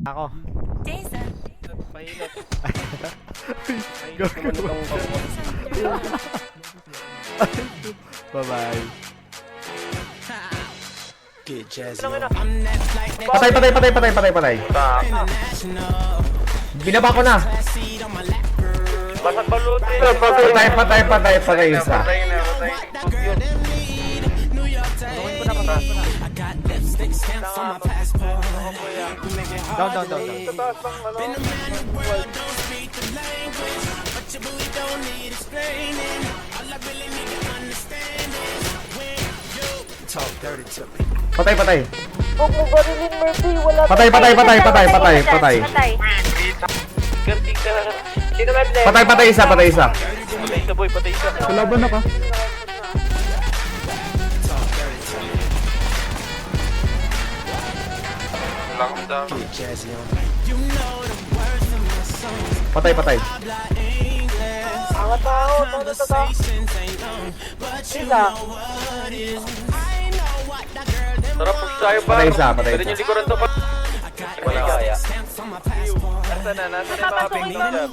Ako. Jason. Mahirap. Bye-bye. Patay. Binaba ko na. Basag balutin. Patay isa. Down. Sa taas ng Patay. Huwag mo barilin, Murphy. Wala Patay. Gertie ka. Sino may play? Patay isa. Patay isa boy, patay isa. Kalaban na ka. Patay. mga tao. Sila. Tara, push tayo ba? Patay isa. Pwede nyo likuran to pa. Wala kaya. Nasaan na yung mga ping-ping?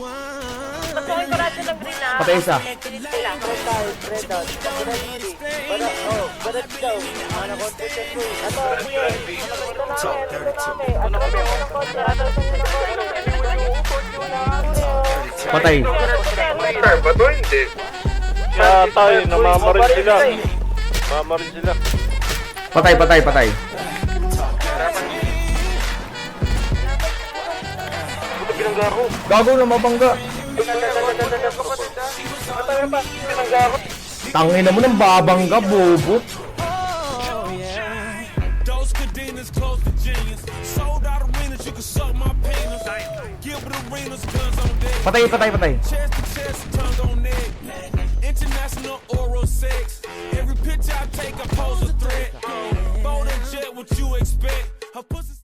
Pasukin ko radyo ng green na. Patay isa. Sila. Red out. Barat daw. Ano ko po siya po. Ito, Patay. Ba't hindi? Kaya tayo, namamaril sila. Patay. Buto pinanggaro. Gago na mabangga. Pinanggaro. Tangina mo ng babangga, bobo. Those cadenas close to genius. Sold out arenas, you can suck my penis. Gilbert arenas, guns on deck. Patay. Chest to chest, tongue on neck. International oral sex. Every picture I take, I pose a threat. Bold and jet, what you expect? Her pussy.